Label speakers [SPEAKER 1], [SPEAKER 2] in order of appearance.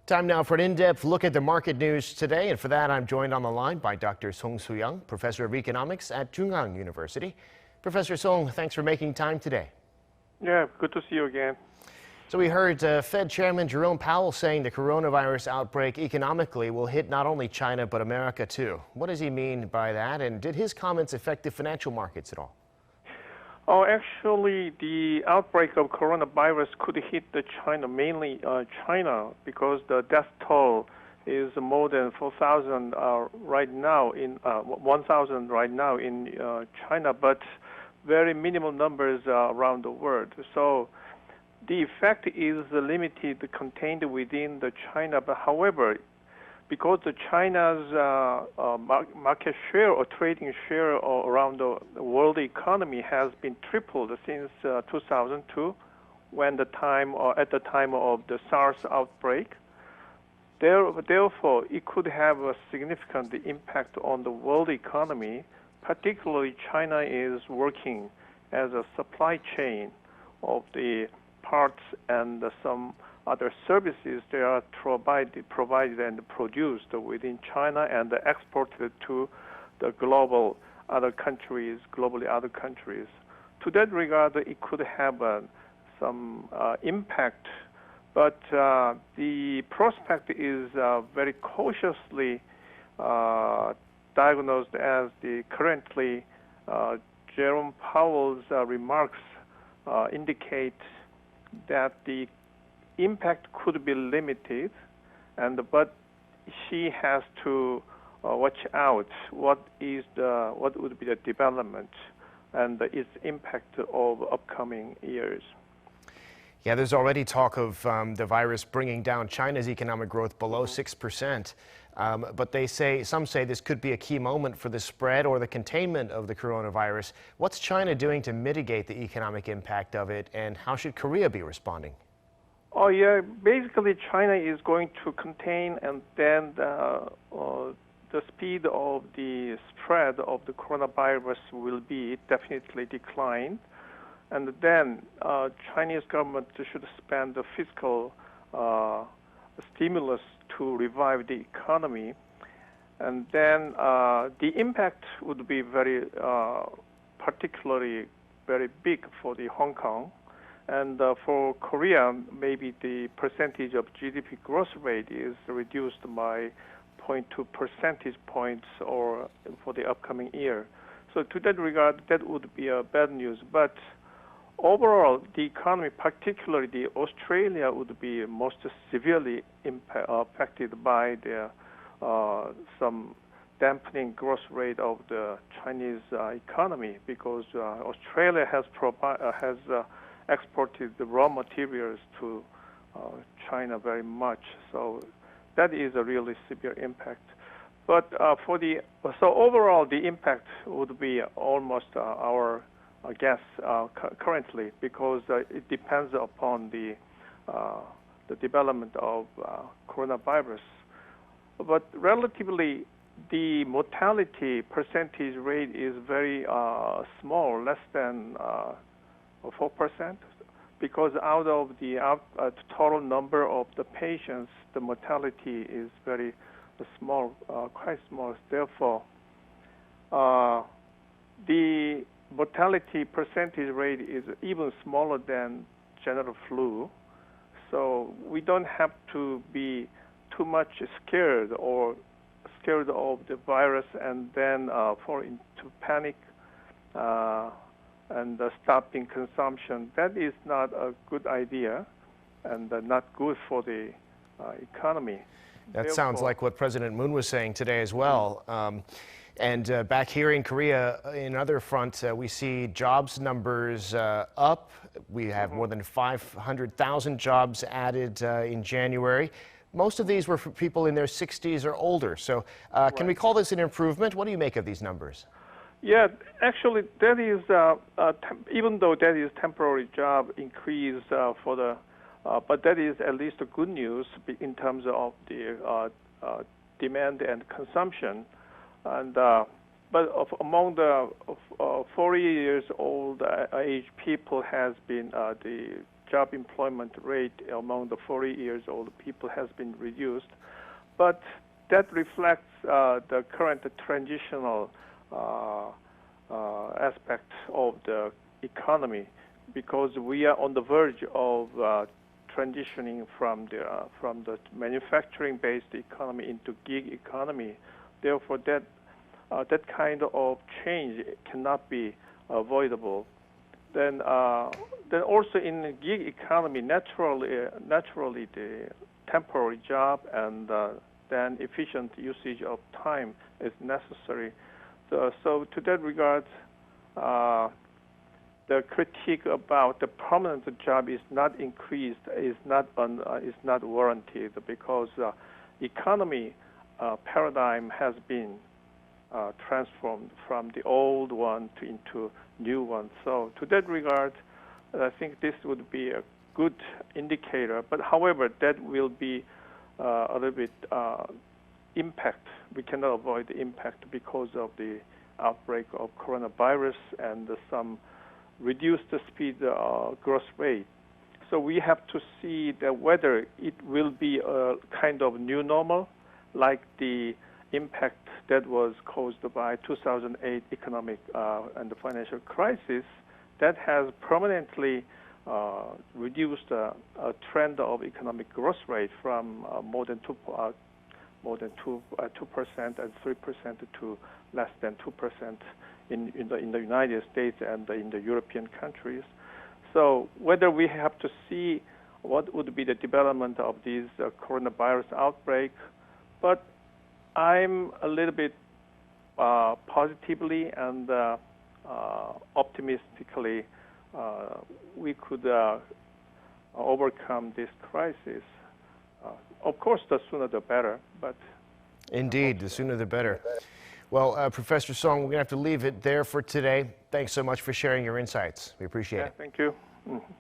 [SPEAKER 1] Time now for an in-depth look at the market news today, and for that I'm joined on the line by Dr. Soo-young, professor of economics at Chung-Ang University. Professor Song, thanks for making time today.
[SPEAKER 2] Yeah, good to see you again.
[SPEAKER 1] So we heard Fed Chairman Jerome Powell saying the coronavirus outbreak economically will hit not only China but America too. What does he mean by that, and did his comments affect the financial markets at all?
[SPEAKER 2] Oh, actually, the outbreak of coronavirus could hit China, mainly China, because the death toll is more than 4,000 right now 1,000 right now in China, but very minimal numbers around the world. So the effect is limited, contained within the China. But however, because China's market share or trading share around the world economy has been tripled since 2002, at the time of the SARS outbreak. Therefore, it could have a significant impact on the world economy. Particularly, China is working as a supply chain of the parts and some other services they are provided and produced within China and exported to the globally other countries. To that regard, it could have some impact, but the prospect is very cautiously diagnosed as the currently Jerome Powell's remarks indicate that the impact could be limited, but she has to watch out what would be the development and its impact of upcoming years.
[SPEAKER 1] Yeah, there's already talk of the virus bringing down China's economic growth below 6%. But some say this could be a key moment for the spread or the containment of the coronavirus. What's China doing to mitigate the economic impact of it, and how should Korea be responding?
[SPEAKER 2] Oh yeah, basically China is going to contain, and then the speed of the spread of the coronavirus will be definitely declined, and then Chinese government should spend the fiscal stimulus to revive the economy, and then the impact would be particularly very big for the Hong Kong. And for Korea, maybe the percentage of GDP growth rate is reduced by 0.2 percentage points or for the upcoming year. So to that regard, that would be bad news. But overall, the economy, particularly the Australia, would be most severely affected by the some dampening growth rate of the Chinese economy, because Australia has exported the raw materials to China very much, so that is a really severe impact. But so overall, the impact would be almost our guess currently, because it depends upon the development of coronavirus. But relatively, the mortality percentage rate is very small, less than 4%, because out of the total number of the patients, the mortality is very small, quite small. Therefore, the mortality percentage rate is even smaller than general flu. So we don't have to be too much scared of the virus and then fall into panic and stopping consumption. That is not a good idea and not good for the economy.
[SPEAKER 1] That sounds like what President Moon was saying today as well. And back here in Korea, in other front, we see jobs numbers up. We have more than 500,000 jobs added in January. Most of these were for people in their 60s or older. So can we call this an improvement? What do you make of these numbers?
[SPEAKER 2] Yeah, actually, that is even though that is temporary job increase but that is at least a good news in terms of the demand and consumption. And but among the 40 years old age people has been the job employment rate among the 40 years old people has been reduced, but that reflects the current transitional aspect of the economy, because we are on the verge of transitioning from the manufacturing-based economy into gig economy. Therefore, that kind of change cannot be avoidable. Then also in the gig economy, naturally the temporary job and then efficient usage of time is necessary. So to that regard, the critique about the permanent job is not increased, is not warranted, because economy paradigm has been transformed from the old one into new one. So to that regard, I think this would be a good indicator. But however, that will be a little bit impact. We cannot avoid the impact because of the outbreak of coronavirus and some reduced speed growth rate. So we have to see that whether it will be a kind of new normal, like the impact that was caused by 2008 economic and the financial crisis, that has permanently reduced a trend of economic growth rate from more than 2% and 3% to less than 2% in the United States and in the European countries. So whether we have to see what would be the development of this coronavirus outbreak, but I'm a little bit positively and optimistically we could overcome this crisis. Of course, the sooner the better, but...
[SPEAKER 1] Indeed, the sooner the better. Well, Professor Song, we're going to have to leave it there for today. Thanks so much for sharing your insights. We appreciate it.
[SPEAKER 2] Thank you. Mm-hmm.